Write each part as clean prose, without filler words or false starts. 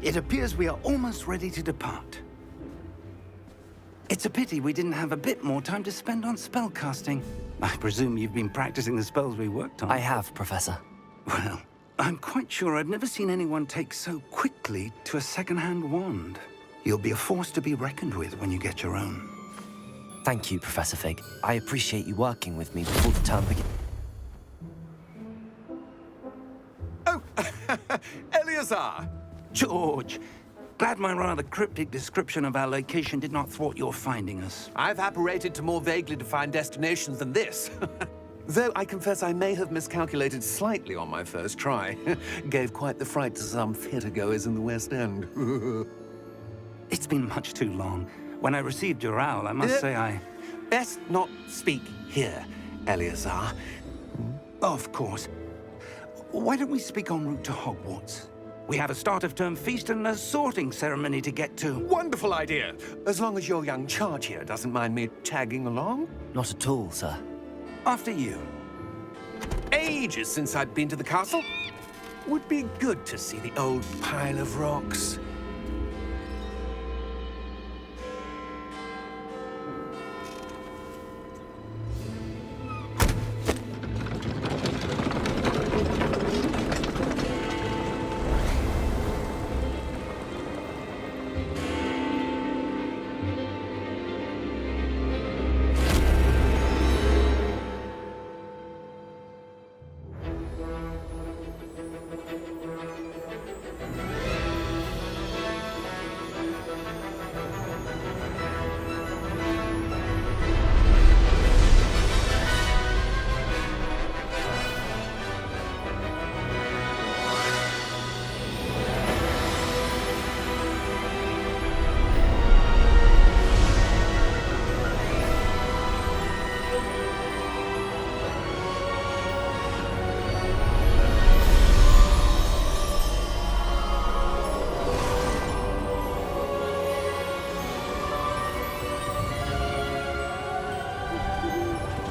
It appears we are almost ready to depart. It's a pity we didn't have a bit more time to spend on spellcasting. I presume you've been practicing the spells we worked on. I have, Professor. Well, I'm quite sure I've never seen anyone take so quickly to a second-hand wand. You'll be a force to be reckoned with when you get your own. Thank you, Professor Fig. I appreciate you working with me before the term begins. Oh, Eleazar! George, glad my rather cryptic description of our location did not thwart your finding us. I've apparated to more vaguely defined destinations than this. Though I confess I may have miscalculated slightly on my first try. Gave quite the fright to some theatre-goers in the West End. It's been much too long. When I received your owl, I must say I... Best not speak here, Eleazar. Of course. Why don't we speak en route to Hogwarts? We have a start-of-term feast and a sorting ceremony to get to. Wonderful idea! As long as your young charge here doesn't mind me tagging along. Not at all, sir. After you. Ages since I'd been to the castle. Would be good to see the old pile of rocks.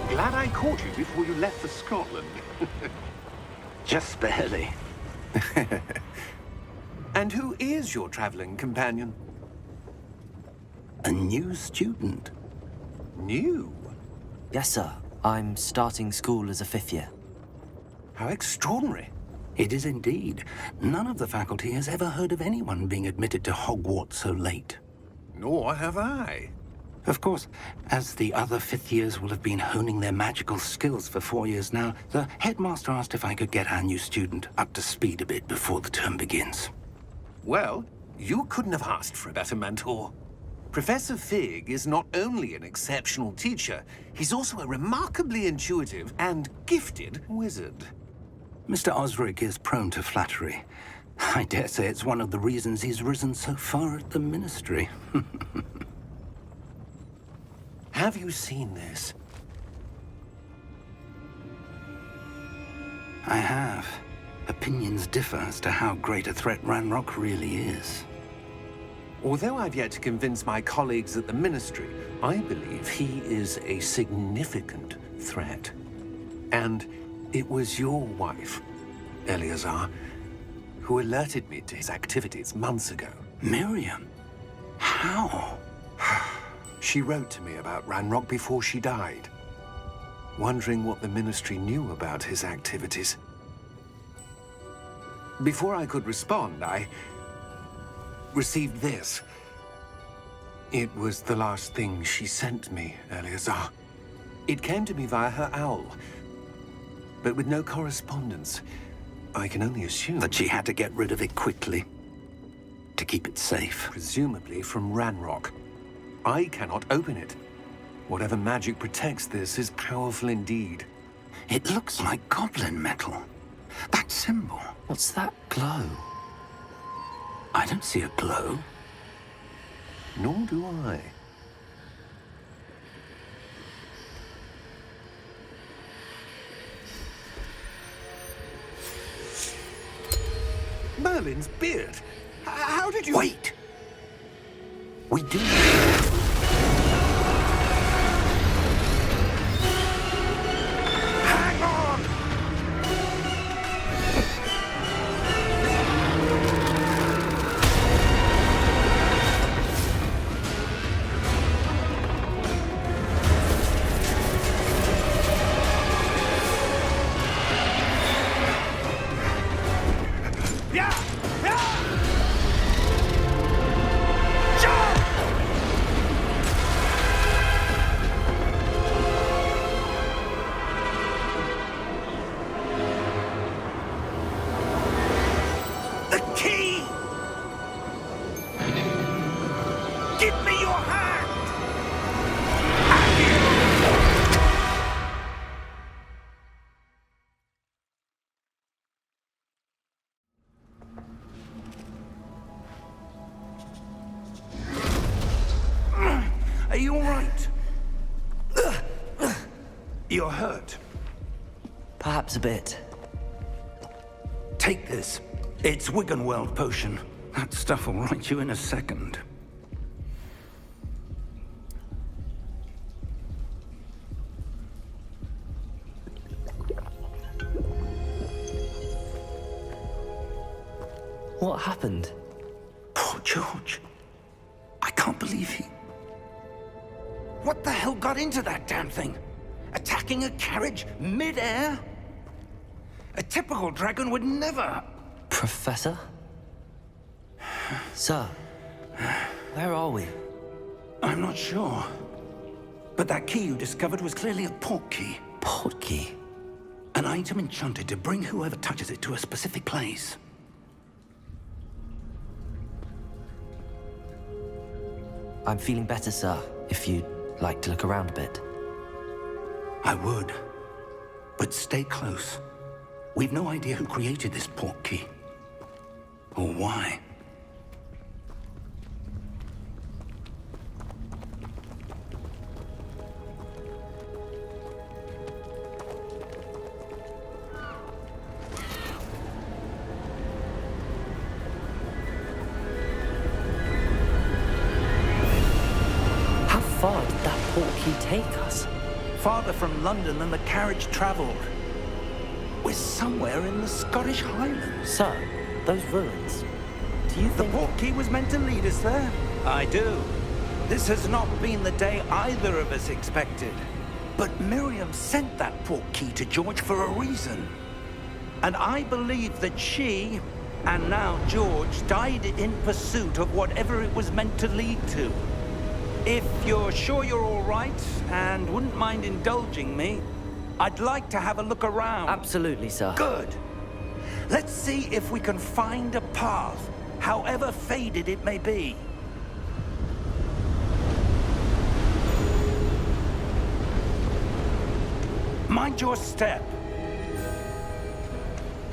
Glad I caught you before you left for Scotland. Just barely. And who is your traveling companion? A new student. New? Yes, sir. I'm starting school as a 5th year. How extraordinary. It is indeed. None of the faculty has ever heard of anyone being admitted to Hogwarts so late. Nor have I. Of course, as the other 5th years will have been honing their magical skills for 4 years now, the headmaster asked if I could get our new student up to speed a bit before the term begins. Well, you couldn't have asked for a better mentor. Professor Fig is not only an exceptional teacher, he's also a remarkably intuitive and gifted wizard. Mr. Osric is prone to flattery. I dare say it's one of the reasons he's risen so far at the Ministry. Have you seen this? I have. Opinions differ as to how great a threat Ranrock really is. Although I've yet to convince my colleagues at the Ministry, I believe he is a significant threat. And it was your wife, Eleazar, who alerted me to his activities months ago. Miriam? How? She wrote to me about Ranrock before she died, wondering what the Ministry knew about his activities. Before I could respond, I received this. It was the last thing she sent me, Eleazar. It came to me via her owl, but with no correspondence. I can only assume That she had to get rid of it quickly, to keep it safe. presumably from Ranrock. I cannot open it. Whatever magic protects this is powerful indeed. It looks like goblin metal. That symbol. What's that glow? I don't see a glow. Nor do I. Merlin's beard. How did you... Wait! We do. Hang on! you all right? You're hurt. Perhaps a bit. Take this. It's Wiggenweld potion. That stuff will right you in a second. What happened? Poor George. I can't believe he... What the hell got into that damn thing? Attacking a carriage mid-air? A typical dragon would never... Professor? Sir, where are we? I'm not sure. But that key you discovered was clearly a port key. Port key? An item enchanted to bring whoever touches it to a specific place. I'm feeling better, sir, if you'd like to look around a bit. I would. But stay close. We've no idea who created this port key. Or why. How far did that port key take us? Farther from London than the carriage traveled. We're somewhere in the Scottish Highlands. Sir, those ruins. Do you The think... port key was meant to lead us there? I do. This has not been the day either of us expected. But Miriam sent that port key to George for a reason. And I believe that she, and now George, died in pursuit of whatever it was meant to lead to. If you're sure you're all right, and wouldn't mind indulging me, I'd like to have a look around. Absolutely, sir. Good. Let's see if we can find a path, however faded it may be. Mind your step.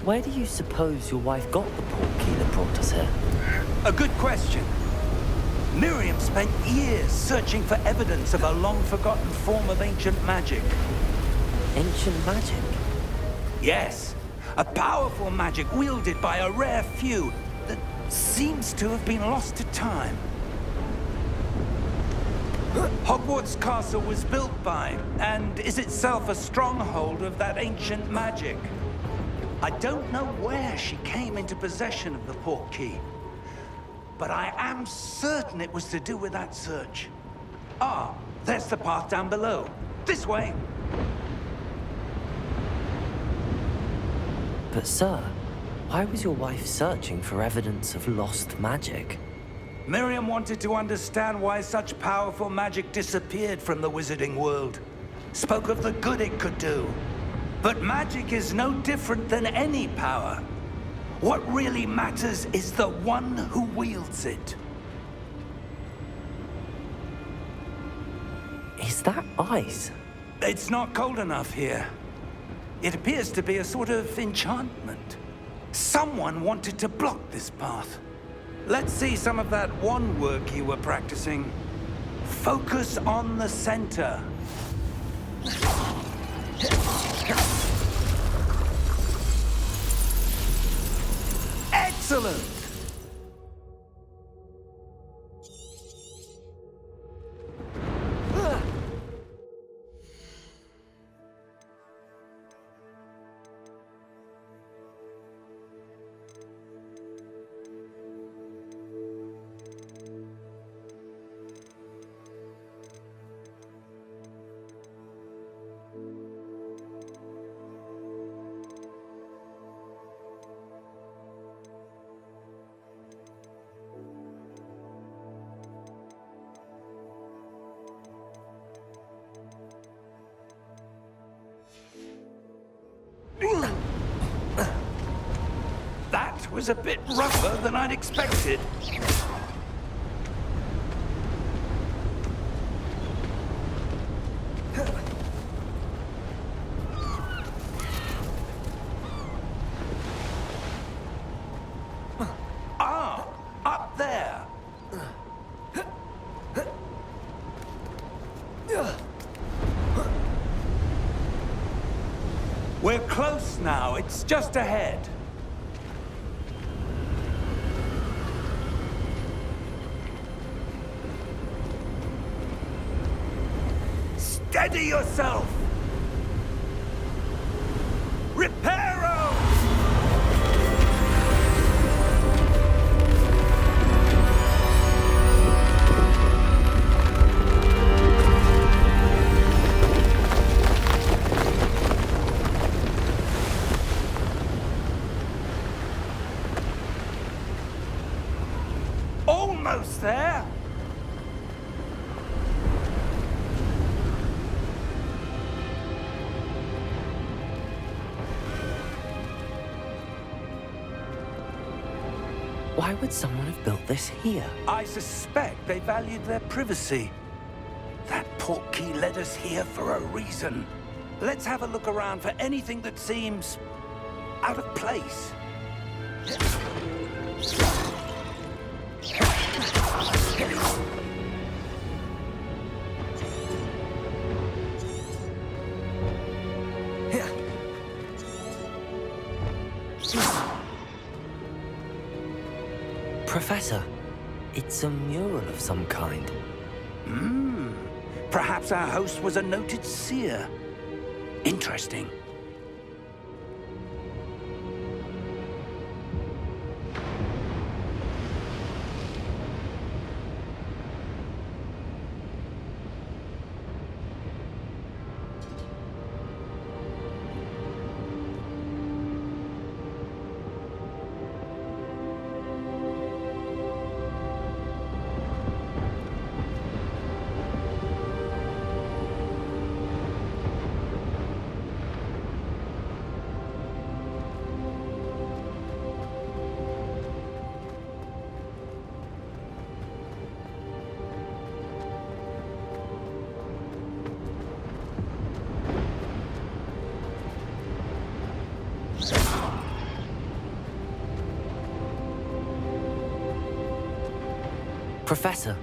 Where do you suppose your wife got the port key that brought us here? A good question. Miriam spent years searching for evidence of a long-forgotten form of ancient magic. Ancient magic? Yes, a powerful magic wielded by a rare few that seems to have been lost to time. Hogwarts Castle was built by, and is itself a stronghold of that ancient magic. I don't know where she came into possession of the port key, but I am certain it was to do with that search. Ah, there's the path down below. This way. But sir, why was your wife searching for evidence of lost magic? Miriam wanted to understand why such powerful magic disappeared from the wizarding world. Spoke of the good it could do. But magic is no different than any power. What really matters is the one who wields it. Is that ice? It's not cold enough here. It appears to be a sort of enchantment. Someone wanted to block this path. Let's see some of that wand work you were practicing. Focus on the center. Excellent! That was a bit rougher than I'd expected. Ah, up there. now. It's just ahead. Steady yourself! Reparo! Almost there! Why would someone have built this here? I suspect they valued their privacy. That portkey led us here for a reason. Let's have a look around for anything that seems out of place. Professor, it's a mural of some kind. Perhaps our host was a noted seer. Interesting. Professor,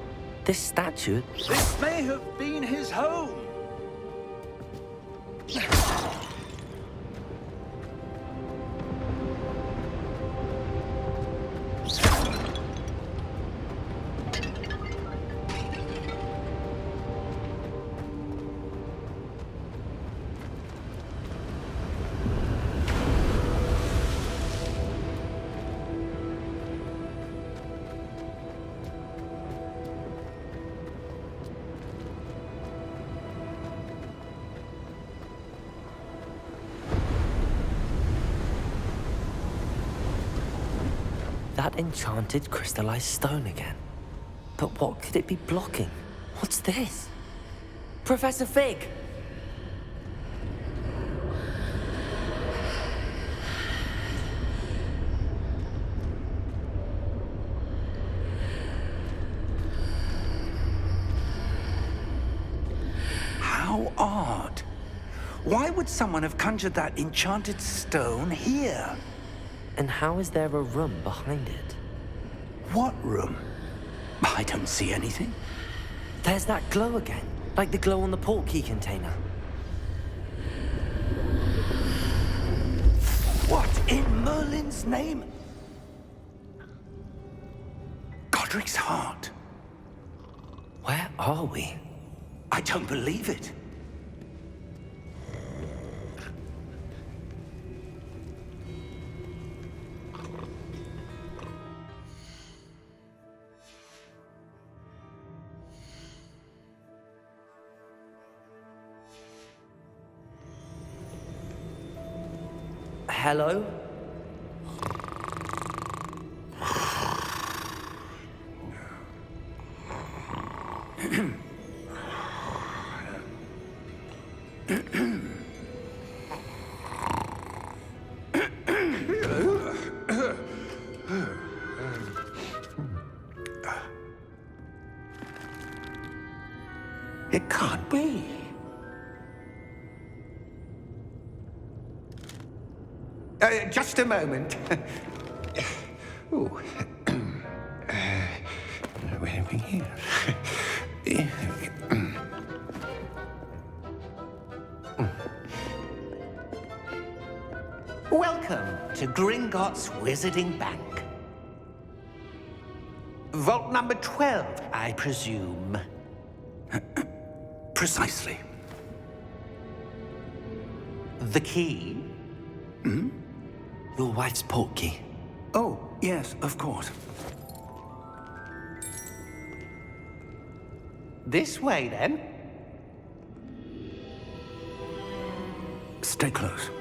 this statue... This may have been his home. That enchanted crystallized stone again. But what could it be blocking? What's this? Professor Fig! How odd. Why would someone have conjured that enchanted stone here? And how is there a room behind it? What room? I don't see anything. There's that glow again, like the glow on the portkey container. What in Merlin's name? Godric's heart. Where are we? I don't believe it. Hello? It can't be. Just a moment. Ooh. Where are we here? to Gringotts Wizarding Bank. Vault number 12, I presume. Precisely. The key? Your wife's portkey. Oh, yes, of course. This way, then. Stay close.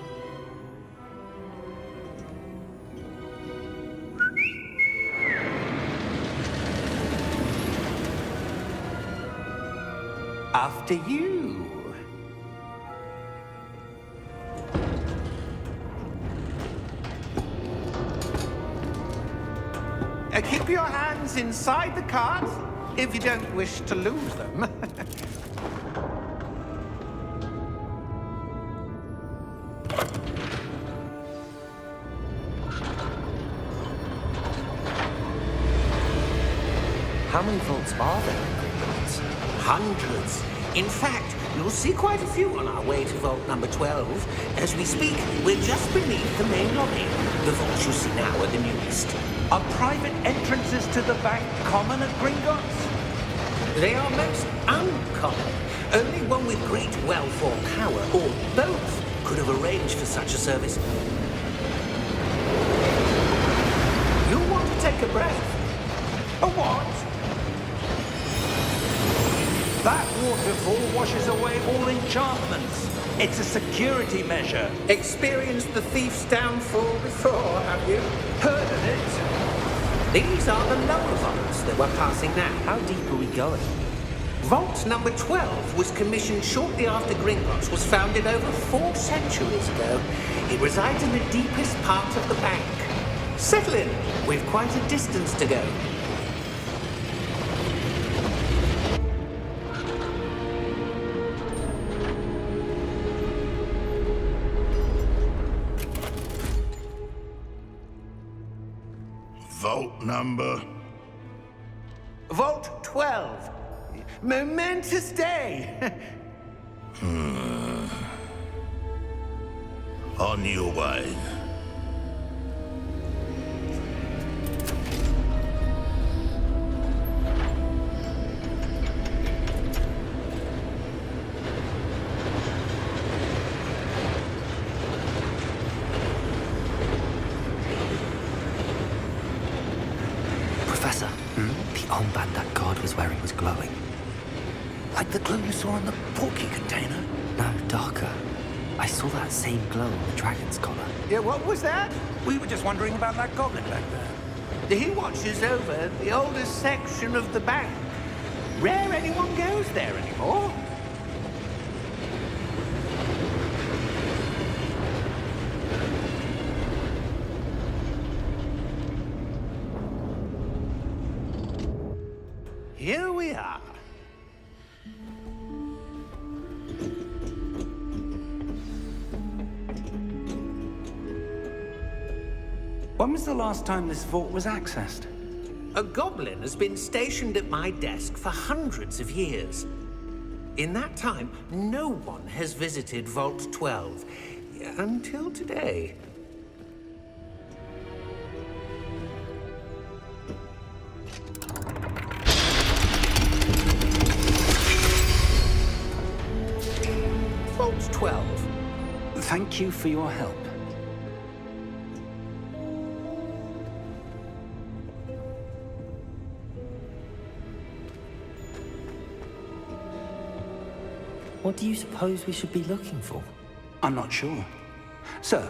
After you. Keep your hands inside the cart if you don't wish to lose them. How many vaults are there in Gringotts? Hundreds. In fact, you'll see quite a few on our way to vault number 12. As we speak, we're just beneath the main lobby. The vaults you see now are the newest. Are private entrances to the bank common at Gringotts? They are most uncommon. Only one with great wealth or power, or both, could have arranged for such a service. You'll want to take a breath. A what? That waterfall washes away all enchantments. It's a security measure. Experienced the thief's downfall before, have you? Heard of it? These are the lower vaults that we're passing now. How deep are we going? Vault number 12 was commissioned shortly after Gringotts was founded over 4 centuries ago. It resides in the deepest part of the bank. Settle in. We've quite a distance to go. Vault number? Vault 12. Momentous day. On your way. Professor, the armband that guard was wearing was glowing. Like the glue you saw in the portkey container? No, darker. I saw that same glow on the dragon's collar. Yeah, what was that? We were just wondering about that goblin back there. He watches over the oldest section of the bank. Rare anyone goes there anymore. Here we are. When was the last time this vault was accessed? A goblin has been stationed at my desk for hundreds of years. In that time, no one has visited Vault 12 until today. Vault 12. Thank you for your help. What do you suppose we should be looking for? I'm not sure. Sir,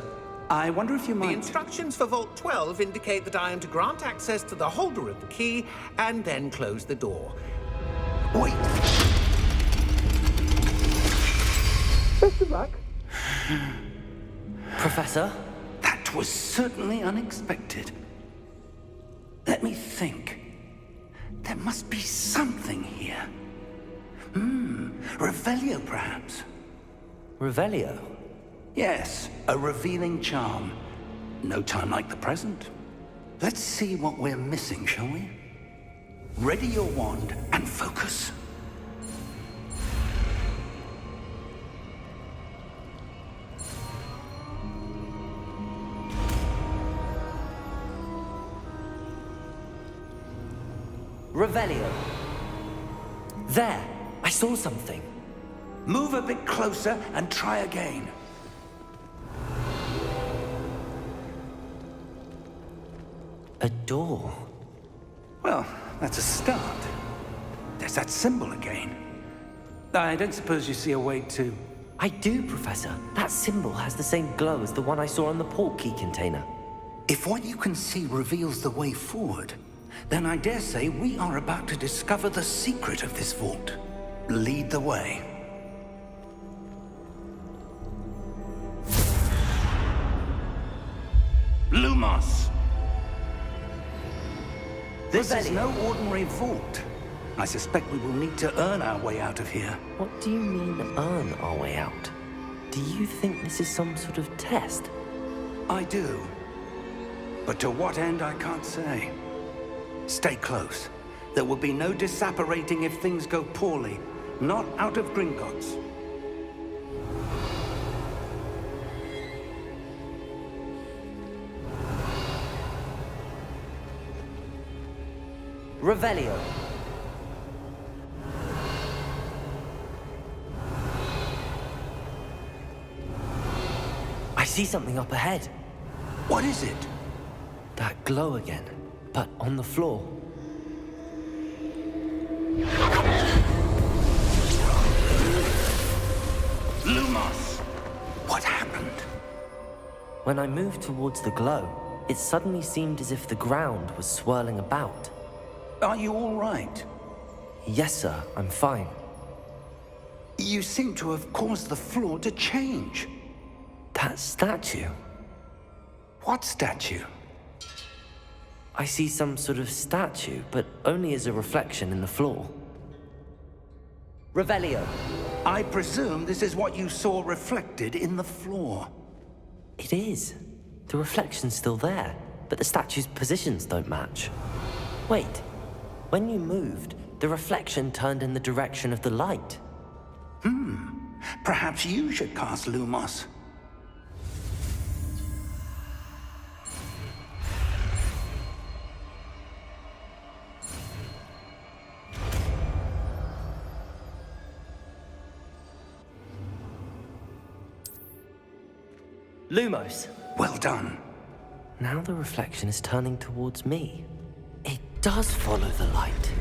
I wonder if you The might... instructions for Vault 12 indicate that I am to grant access to the holder of the key and then close the door. Wait! Best of luck. Professor? That was certainly unexpected. Let me think. There must be something here. Revelio, perhaps? Revelio? Yes, a revealing charm. No time like the present. Let's see what we're missing, shall we? Ready your wand and focus. Revelio. There! I saw something. Move a bit closer and try again. A door. Well, that's a start. There's that symbol again. I don't suppose you see a way to... I do, Professor. That symbol has the same glow as the one I saw on the port key container. If what you can see reveals the way forward, then I dare say we are about to discover the secret of this vault. Lead the way. Lumos! This is no ordinary vault. I suspect we will need to earn our way out of here. What do you mean, earn our way out? Do you think this is some sort of test? I do. But to what end, I can't say. Stay close. There will be no disapparating if things go poorly. Not out of Gringotts. Revelio. I see something up ahead. What is it? That glow again, but on the floor. Lumos! What happened? When I moved towards the glow, it suddenly seemed as if the ground was swirling about. Are you all right? Yes, sir, I'm fine. You seem to have caused the floor to change. That statue. What statue? I see some sort of statue, but only as a reflection in the floor. Revelio. I presume this is what you saw reflected in the floor. It is. The reflection's still there, but the statue's positions don't match. Wait. When you moved, the reflection turned in the direction of the light. Perhaps you should cast Lumos. Lumos. Well done. Now the reflection is turning towards me. It does follow the light.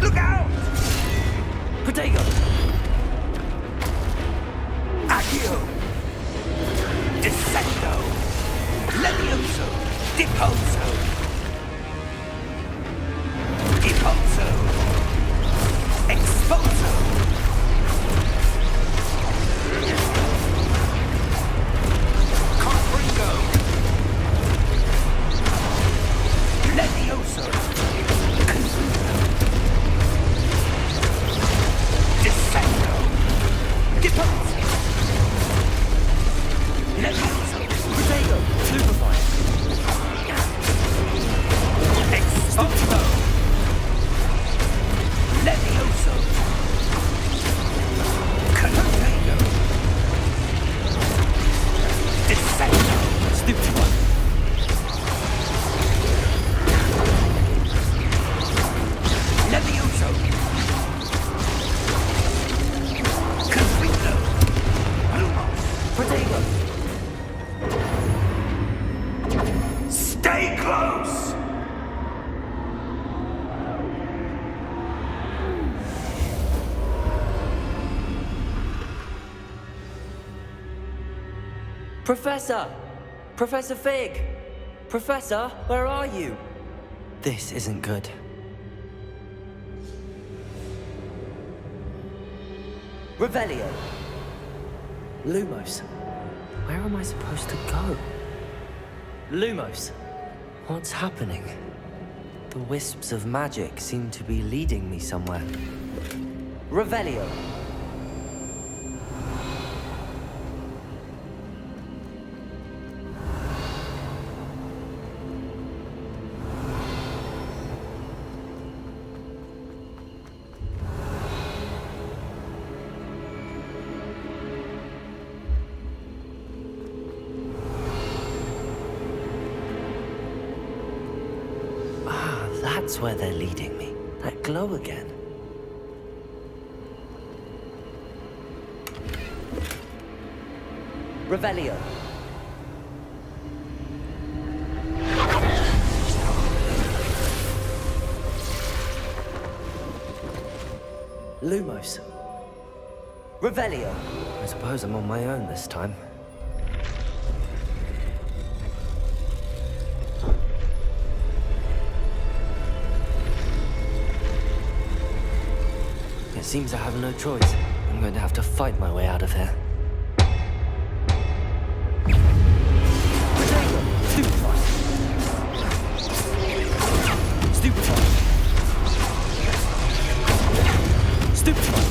Look out! Protego! Accio! Descendo! Levioso! Deposo! Deposo! Exposo! Confringo! Levioso! Descendo! Deposo! Levioso! Protego! Stupefy! Exposo! Levioso! Canotego! Descendo! Stupefy! Levioso! Confringo! Lumos! Protego! Stay close! Professor! Professor Fig! Professor, where are you? This isn't good. Revelio! Lumos. Where am I supposed to go? Lumos. What's happening? The wisps of magic seem to be leading me somewhere. Revelio. That's where they're leading me. That glow again. Revelio. Lumos. Revelio. I suppose I'm on my own this time. It seems I have no choice. I'm going to have to fight my way out of here. Stupefy! Stupefy! Stupefy!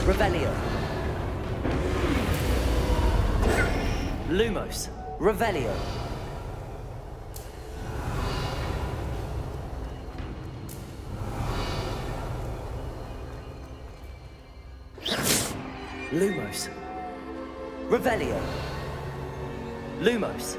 Revelio. Lumos. Revelio. Lumos. Revelio. Lumos.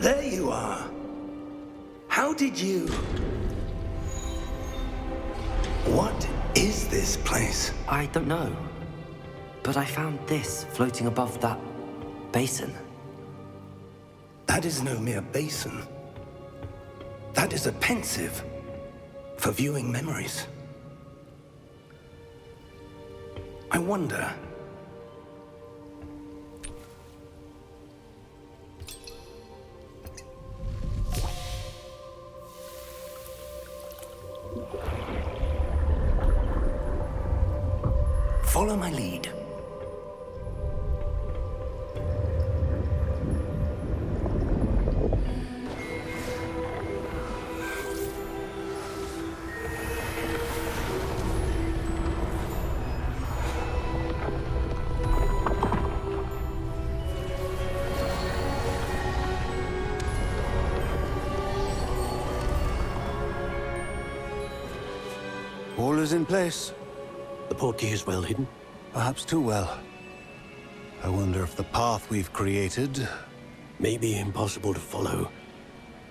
There you are. How did you... What is this place? I don't know. But I found this floating above that basin. That is no mere basin. That is a pensive for viewing memories. I wonder... Follow my lead. All is in place. The portkey is well hidden. Perhaps too well. I wonder if the path we've created... May be impossible to follow.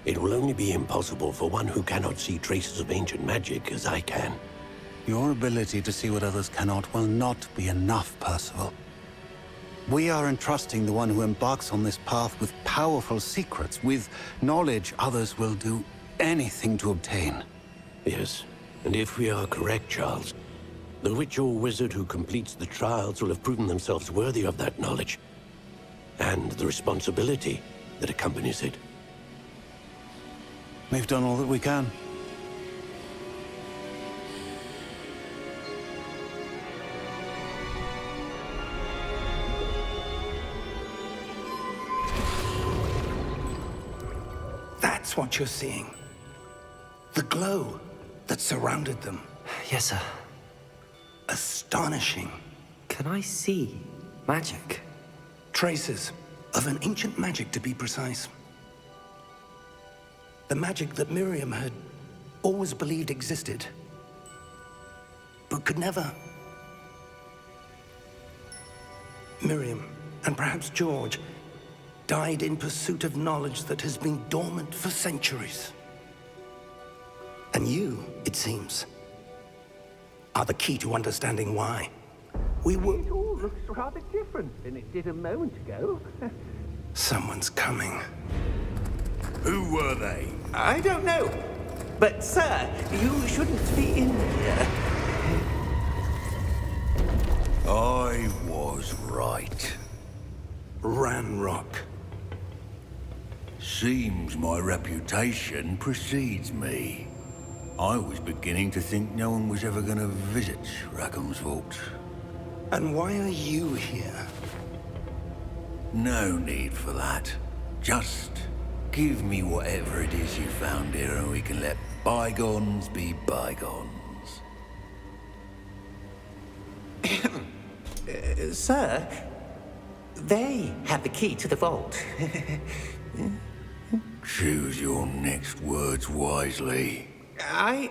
It will only be impossible for one who cannot see traces of ancient magic as I can. Your ability to see what others cannot will not be enough, Percival. We are entrusting the one who embarks on this path with powerful secrets, with knowledge others will do anything to obtain. Yes, and if we are correct, Charles, the witch or wizard who completes the trials will have proven themselves worthy of that knowledge. and the responsibility that accompanies it. We've done all that we can. That's what you're seeing. The glow that surrounded them. Yes, sir. Astonishing. Can I see magic? Traces of an ancient magic, to be precise. The magic that Miriam had always believed existed, but could never. Miriam, and perhaps George, died in pursuit of knowledge that has been dormant for centuries. And you, it seems, are the key to understanding why. We were... It all looks rather different than it did a moment ago. Someone's coming. Who were they? I don't know. But, sir, you shouldn't be in here. I was right. Ranrock. Seems my reputation precedes me. I was beginning to think no one was ever going to visit Rackham's vault. And why are you here? No need for that. Just give me whatever it is you found here and we can let bygones be bygones. Sir, they have the key to the vault. Choose your next words wisely. I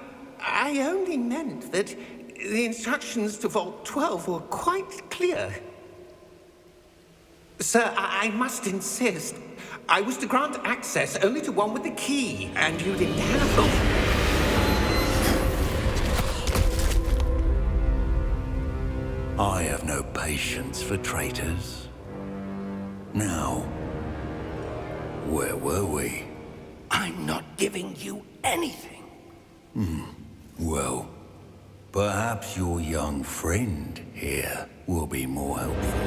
only meant that the instructions to Vault 12 were quite clear. Sir, I must insist. I was to grant access only to one with the key, and you didn't have them. I have no patience for traitors. Now, where were we? I'm not giving you anything. Well, perhaps your young friend here will be more helpful.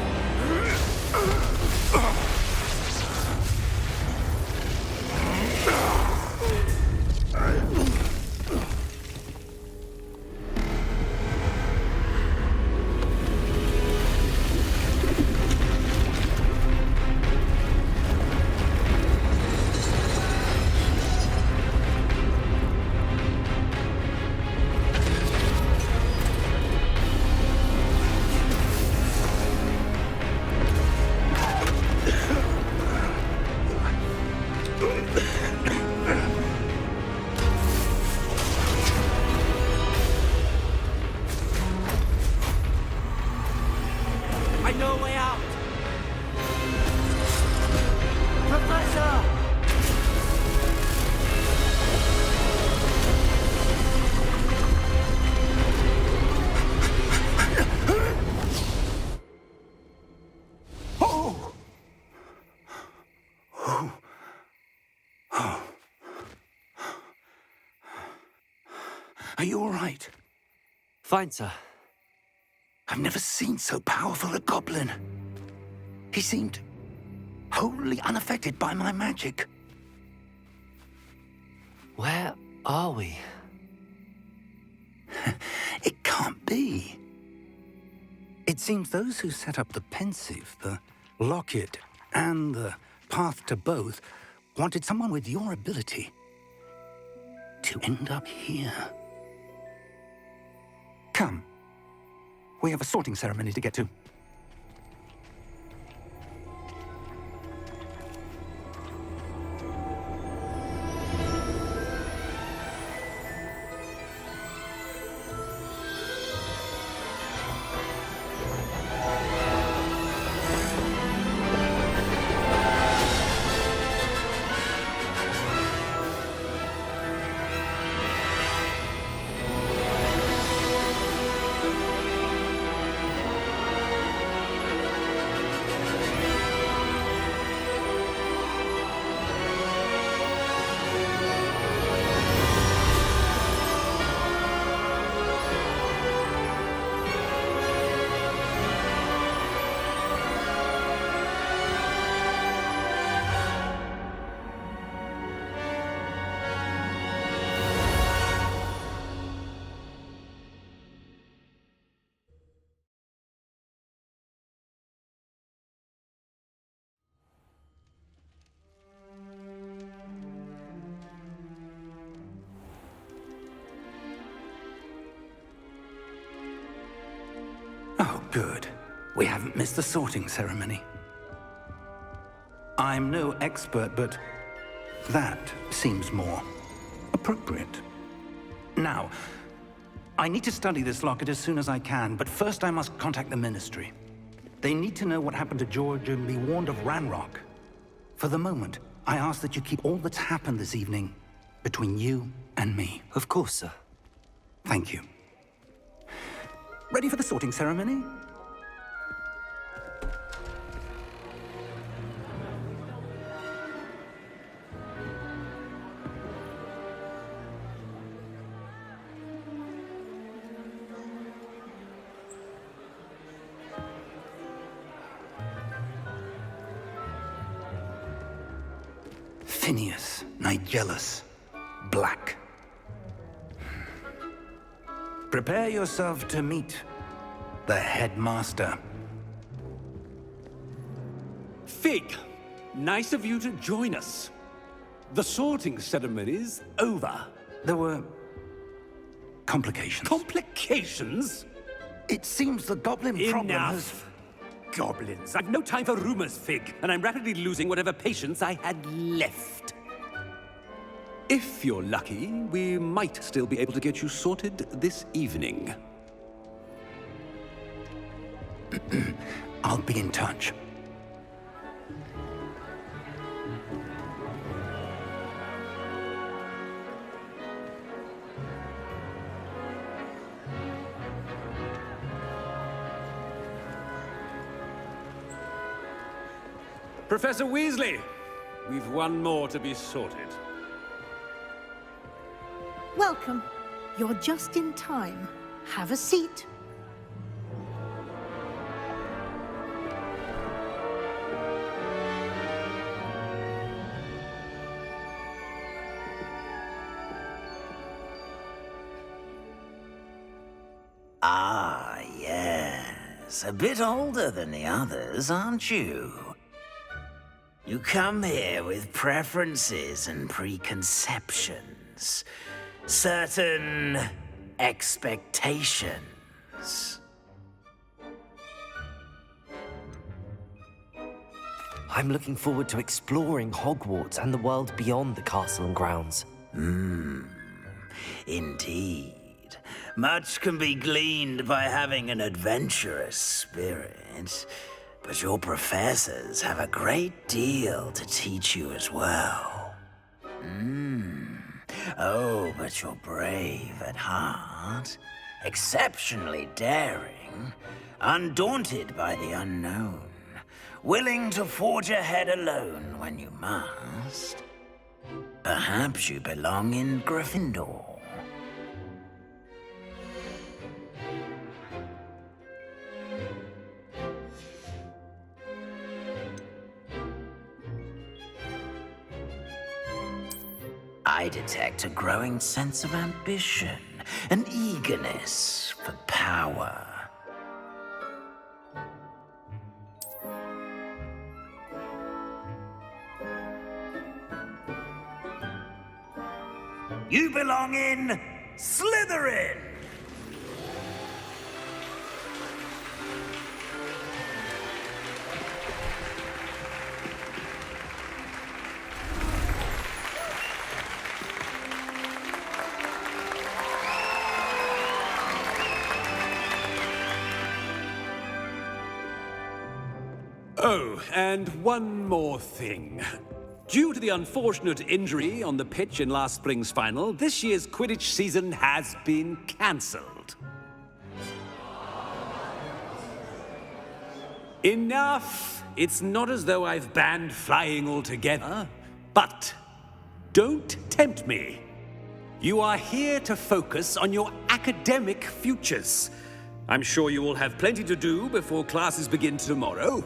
I know a way out! Professor! Are you all right? Fine, sir. I've never seen so powerful a goblin. He seemed wholly unaffected by my magic. Where are we? It can't be. It seems those who set up the pensive, the locket, and the path to both wanted someone with your ability to end up here. Come. We have a sorting ceremony to get to. Oh, good. We haven't missed the sorting ceremony. I'm no expert, but that seems more appropriate. Now, I need to study this locket as soon as I can, but first I must contact the Ministry. They need to know what happened to George and be warned of Ranrock. For the moment, I ask that you keep all that's happened this evening between you and me. Of course, sir. Thank you. Ready for the sorting ceremony? Phineas, Nigellus, Black. Prepare yourself to meet the headmaster. Fig, nice of you to join us. The sorting ceremony's over. There were complications. Complications? It seems the goblin problem has... Enough! Goblins. I've no time for rumors, Fig, and I'm rapidly losing whatever patience I had left. If you're lucky, we might still be able to get you sorted this evening. I'll be in touch. Professor Weasley, we've one more to be sorted. Welcome. You're just in time. Have a seat. Ah, yes. A bit older than the others, aren't you? You come here with preferences and preconceptions. Certain expectations. I'm looking forward to exploring Hogwarts and the world beyond the castle and grounds. Indeed. Much can be gleaned by having an adventurous spirit, but your professors have a great deal to teach you as well. Oh, but you're brave at heart, exceptionally daring, undaunted by the unknown, willing to forge ahead alone when you must. Perhaps you belong in Gryffindor. I detect a growing sense of ambition, an eagerness for power. You belong in Slytherin! Oh, and one more thing. Due to the unfortunate injury on the pitch in last spring's final, this year's Quidditch season has been cancelled. Enough! It's not as though I've banned flying altogether, but don't tempt me. You are here to focus on your academic futures. I'm sure you will have plenty to do before classes begin tomorrow.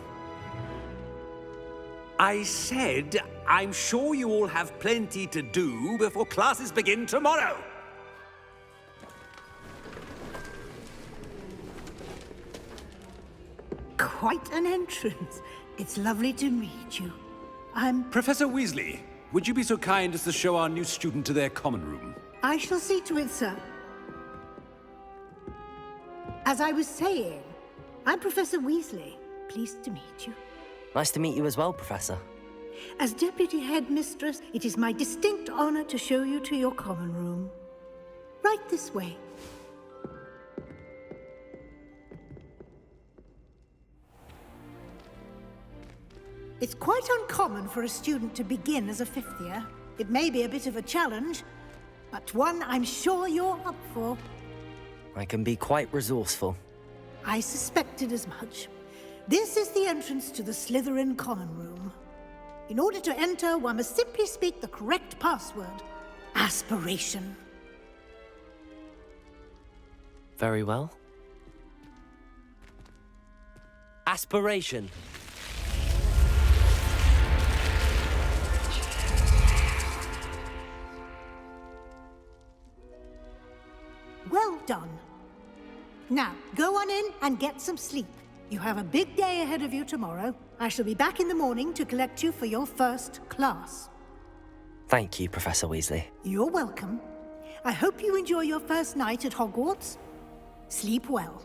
I said, I'm sure you all have plenty to do before classes begin tomorrow. Quite an entrance. It's lovely to meet you. I'm... Professor Weasley, would you be so kind as to show our new student to their common room? I shall see to it, sir. As I was saying, I'm Professor Weasley. Pleased to meet you. Nice to meet you as well, Professor. As Deputy Headmistress, it is my distinct honor to show you to your common room. Right this way. It's quite uncommon for a student to begin as a fifth year. It may be a bit of a challenge, but one I'm sure you're up for. I can be quite resourceful. I suspected as much. This is the entrance to the Slytherin common room. In order to enter, one must simply speak the correct password. Aspiration. Very well. Aspiration. Well done. Now, go on in and get some sleep. You have a big day ahead of you tomorrow. I shall be back in the morning to collect you for your first class. Thank you, Professor Weasley. You're welcome. I hope you enjoy your first night at Hogwarts. Sleep well.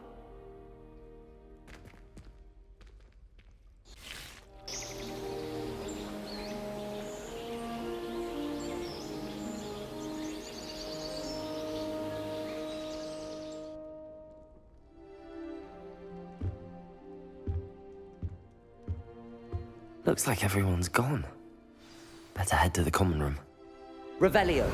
Looks like everyone's gone. Better head to the common room. Revelio.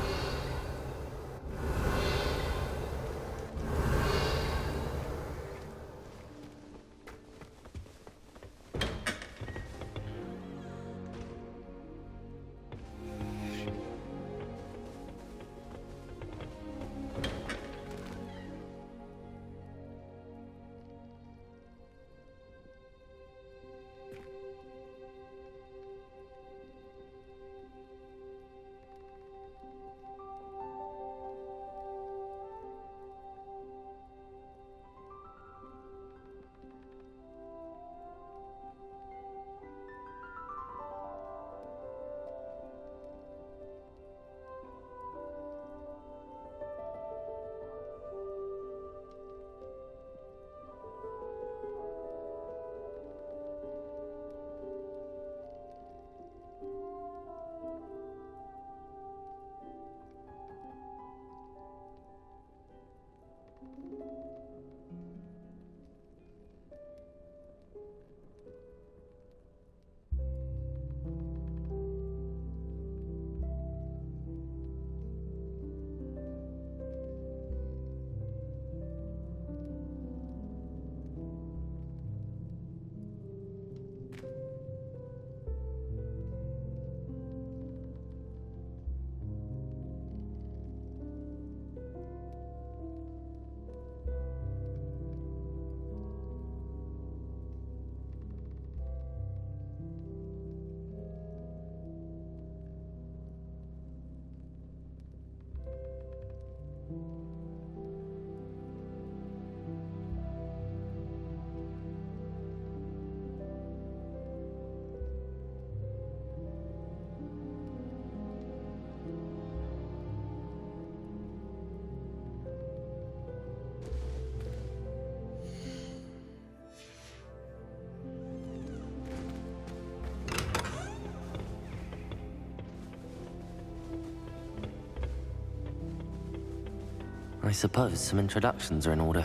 I suppose some introductions are in order.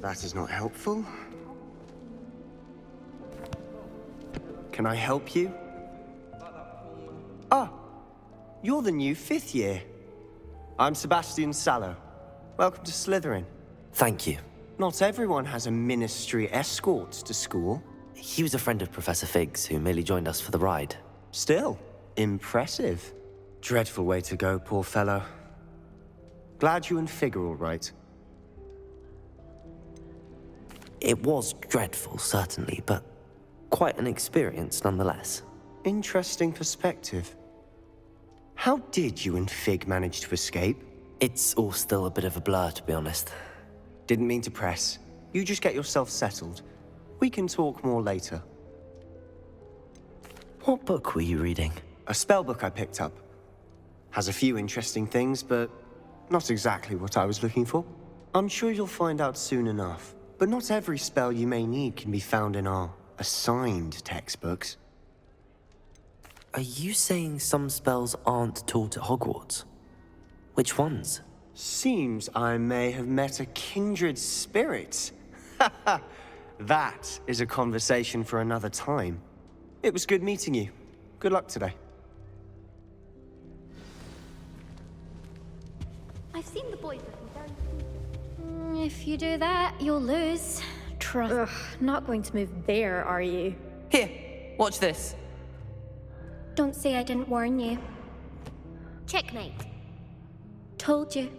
That is not helpful. Can I help you? Ah, you're the new fifth year. I'm Sebastian Sallow. Welcome to Slytherin. Thank you. Not everyone has a ministry escort to school. He was a friend of Professor Fig's who merely joined us for the ride. Still, impressive. Dreadful way to go, poor fellow. Glad you and Fig are all right. It was dreadful, certainly, but quite an experience nonetheless. Interesting perspective. How did you and Fig manage to escape? It's all still a bit of a blur, to be honest. Didn't mean to press. You just get yourself settled. We can talk more later. What book were you reading? A spell book I picked up. Has a few interesting things, but not exactly what I was looking for. I'm sure you'll find out soon enough. But not every spell you may need can be found in our assigned textbooks. Are you saying some spells aren't taught at Hogwarts? Which ones? Seems I may have met a kindred spirit. That is a conversation for another time. It was good meeting you. Good luck today. I've seen the boys looking very... If you do that, you'll lose. Trust. Ugh, not going to move there, are you? Here, watch this. Don't say I didn't warn you. Checkmate. Told you.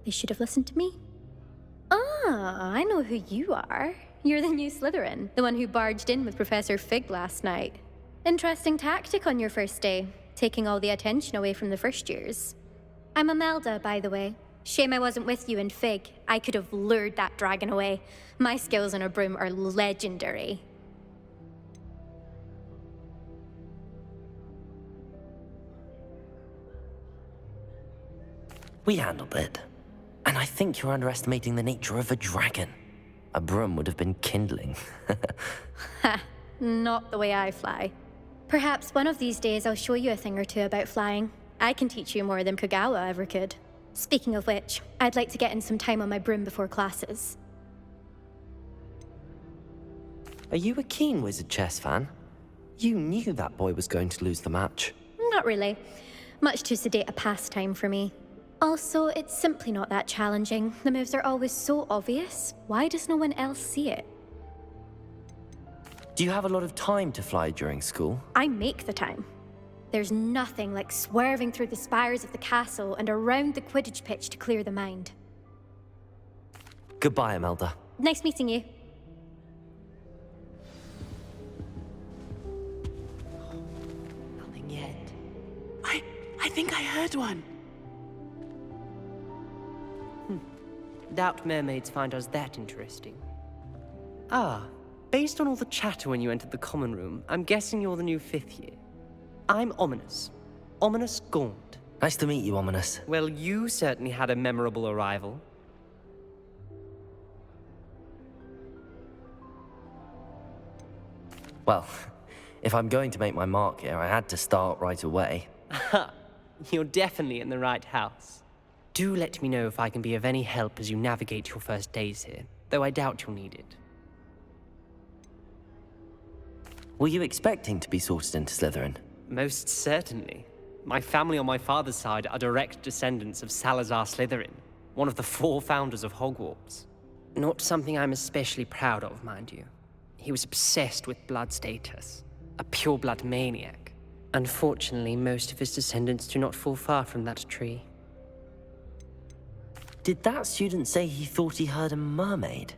They should have listened to me. Ah, I know who you are. You're the new Slytherin, the one who barged in with Professor Fig last night. Interesting tactic on your first day, taking all the attention away from the first years. I'm Imelda, by the way. Shame I wasn't with you in Fig. I could have lured that dragon away. My skills on a broom are legendary. We handled it. And I think you're underestimating the nature of a dragon. A broom would have been kindling. Ha! Not the way I fly. Perhaps one of these days I'll show you a thing or two about flying. I can teach you more than Kogawa ever could. Speaking of which, I'd like to get in some time on my broom before classes. Are you a keen Wizard Chess fan? You knew that boy was going to lose the match. Not really. Much too sedate a pastime for me. Also, it's simply not that challenging. The moves are always so obvious. Why does no one else see it? Do you have a lot of time to fly during school? I make the time. There's nothing like swerving through the spires of the castle and around the Quidditch pitch to clear the mind. Goodbye, Imelda. Nice meeting you. Nothing yet. I think I heard one. Doubt mermaids find us that interesting. Ah, based on all the chatter when you entered the common room, I'm guessing you're the new 5th year. I'm Ominous. Ominous Gaunt. Nice to meet you, Ominous. Well, you certainly had a memorable arrival. Well, if I'm going to make my mark here, I had to start right away. Ha! You're definitely in the right house. Do let me know if I can be of any help as you navigate your first days here, though I doubt you'll need it. Were you expecting to be sorted into Slytherin? Most certainly. My family on my father's side are direct descendants of Salazar Slytherin, one of the 4 founders of Hogwarts. Not something I'm especially proud of, mind you. He was obsessed with blood status, a pure-blood maniac. Unfortunately, most of his descendants do not fall far from that tree. Did that student say he thought he heard a mermaid?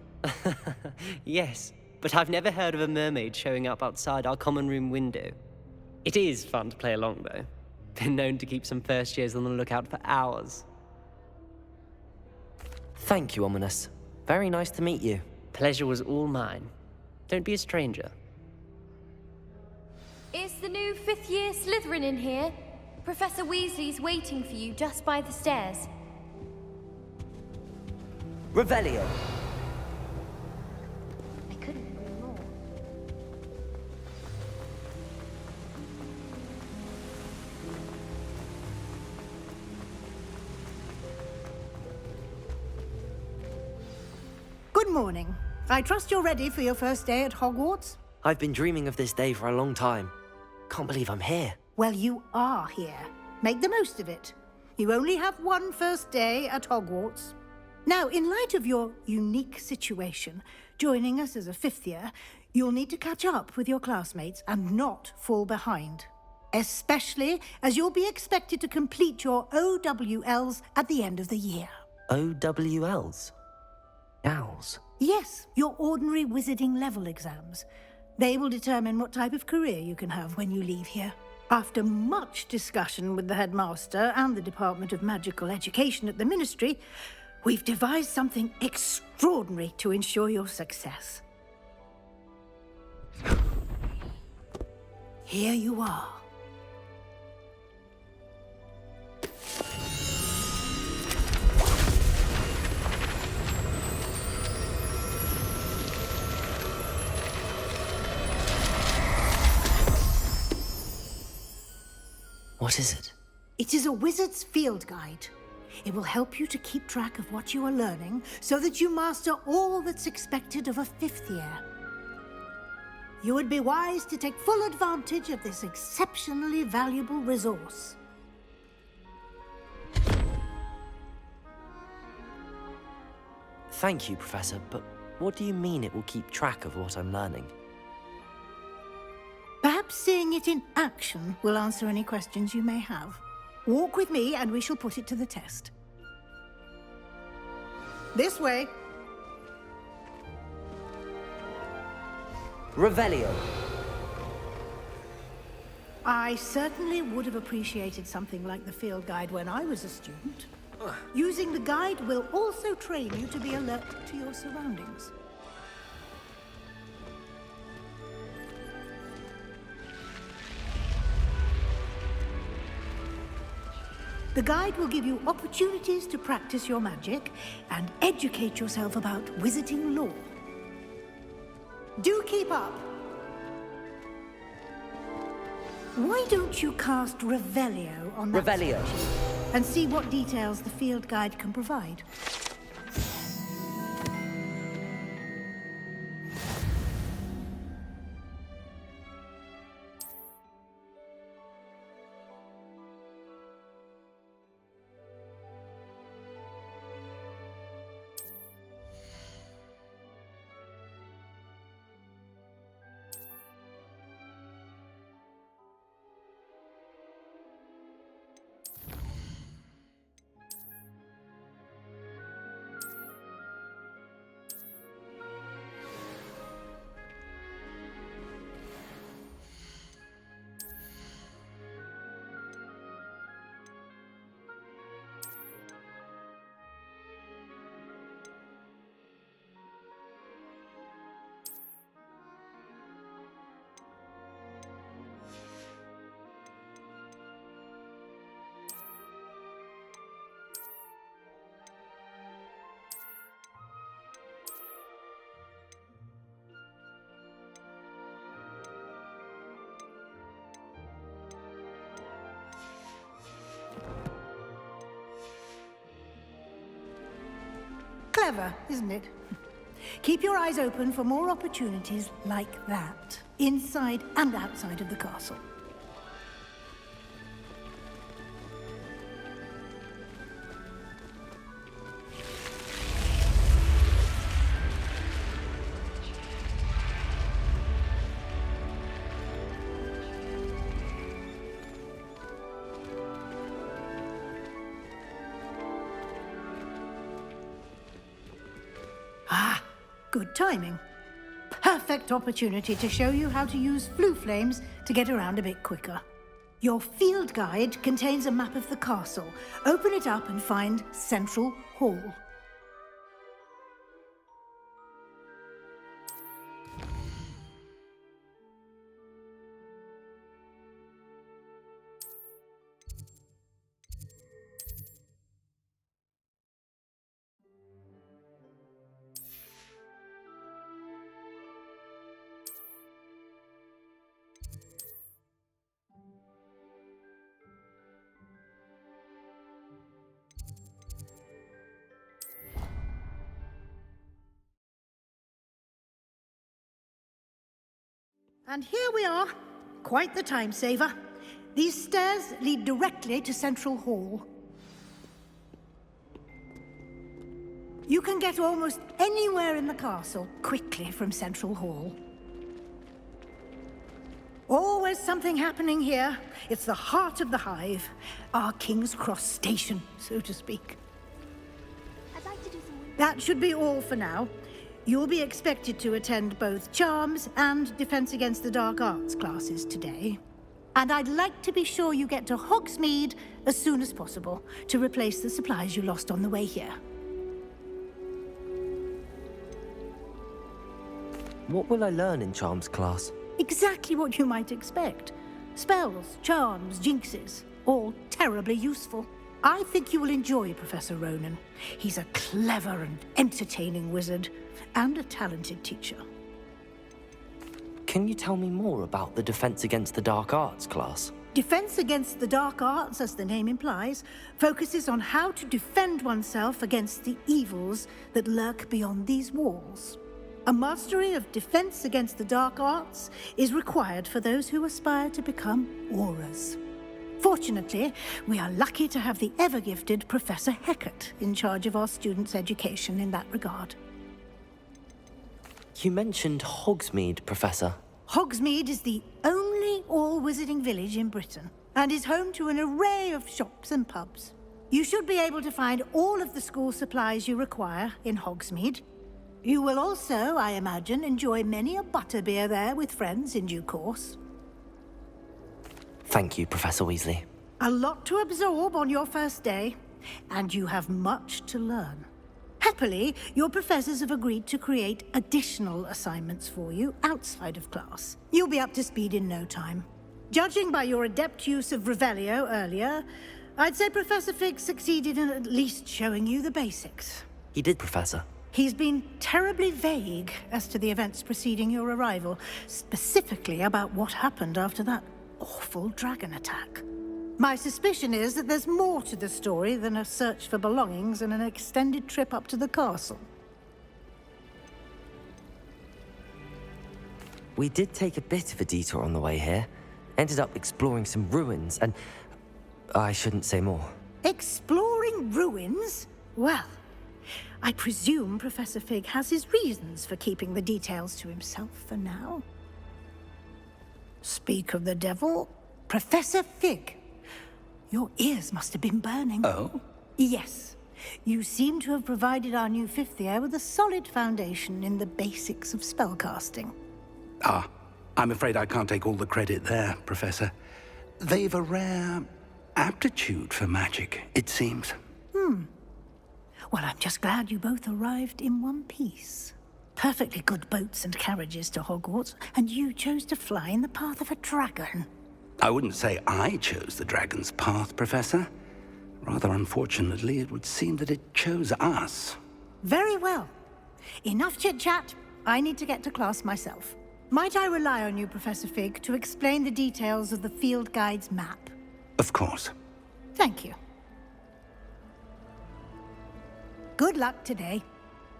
Yes, but I've never heard of a mermaid showing up outside our common room window. It is fun to play along, though. Been known to keep some first years on the lookout for hours. Thank you, Ominous. Very nice to meet you. Pleasure was all mine. Don't be a stranger. Is the new 5th year Slytherin in here? Professor Weasley's waiting for you just by the stairs. Revelio. I couldn't agree more. Good morning. I trust you're ready for your first day at Hogwarts? I've been dreaming of this day for a long time. Can't believe I'm here. Well, you are here. Make the most of it. You only have one first day at Hogwarts. Now, in light of your unique situation, joining us as a 5th year, you'll need to catch up with your classmates and not fall behind. Especially as you'll be expected to complete your OWLs at the end of the year. OWLs? Owls? Yes, your ordinary wizarding level exams. They will determine what type of career you can have when you leave here. After much discussion with the headmaster and the Department of Magical Education at the Ministry, we've devised something extraordinary to ensure your success. Here you are. What is it? It is a wizard's field guide. It will help you to keep track of what you are learning so that you master all that's expected of a 5th year. You would be wise to take full advantage of this exceptionally valuable resource. Thank you, Professor, but what do you mean it will keep track of what I'm learning? Perhaps seeing it in action will answer any questions you may have. Walk with me and we shall put it to the test. This way. Revelio. I certainly would have appreciated something like the field guide when I was a student. Using the guide will also train you to be alert to your surroundings. The guide will give you opportunities to practice your magic and educate yourself about wizarding lore. Do keep up! Why don't you cast Revelio on that Revelio. spreadsheet and see what details the field guide can provide? Clever, isn't it? Keep your eyes open for more opportunities like that, inside and outside of the castle. Good timing. Perfect opportunity to show you how to use flue flames to get around a bit quicker. Your field guide contains a map of the castle. Open it up and find Central Hall. And here we are. Quite the time saver. These stairs lead directly to Central Hall. You can get almost anywhere in the castle quickly from Central Hall. Always something happening here. It's the heart of the Hive. Our King's Cross station, so to speak. I'd like to do some... That should be all for now. You'll be expected to attend both Charms and Defense Against the Dark Arts classes today. And I'd like to be sure you get to Hogsmeade as soon as possible to replace the supplies you lost on the way here. What will I learn in Charms class? Exactly what you might expect. Spells, charms, jinxes, all terribly useful. I think you will enjoy Professor Ronan. He's a clever and entertaining wizard, and a talented teacher. Can you tell me more about the Defense Against the Dark Arts class? Defense against the dark arts, as the name implies, focuses on how to defend oneself against the evils that lurk beyond these walls. A mastery of defense against the dark arts is required for those who aspire to become Aurors. Fortunately, we are lucky to have the ever-gifted Professor Hecat in charge of our students' education in that regard. You mentioned Hogsmeade, Professor. Hogsmeade is the only all-wizarding village in Britain, and is home to an array of shops and pubs. You should be able to find all of the school supplies you require in Hogsmeade. You will also, I imagine, enjoy many a butterbeer there with friends in due course. Thank you, Professor Weasley. A lot to absorb on your first day, and you have much to learn. Happily, your professors have agreed to create additional assignments for you outside of class. You'll be up to speed in no time. Judging by your adept use of Revelio earlier, I'd say Professor Fig succeeded in at least showing you the basics. He did, Professor. He's been terribly vague as to the events preceding your arrival, specifically about what happened after that awful dragon attack. My suspicion is that there's more to the story than a search for belongings and an extended trip up to the castle. We did take a bit of a detour on the way here. Ended up exploring some ruins, and I shouldn't say more. Exploring ruins? Well, I presume Professor Fig has his reasons for keeping the details to himself for now. Speak of the devil, Professor Fig. Your ears must have been burning. Oh? Yes. You seem to have provided our new fifth year with a solid foundation in the basics of spellcasting. Ah, I'm afraid I can't take all the credit there, Professor. They've a rare aptitude for magic, it seems. Well, I'm just glad you both arrived in one piece. Perfectly good boats and carriages to Hogwarts, and you chose to fly in the path of a dragon. I wouldn't say I chose the dragon's path, Professor. Rather unfortunately, it would seem that it chose us. Very well. Enough chit-chat. I need to get to class myself. Might I rely on you, Professor Fig, to explain the details of the field guide's map? Of course. Thank you. Good luck today.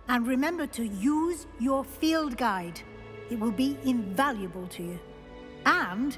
And remember to use your field guide. It will be invaluable to you. And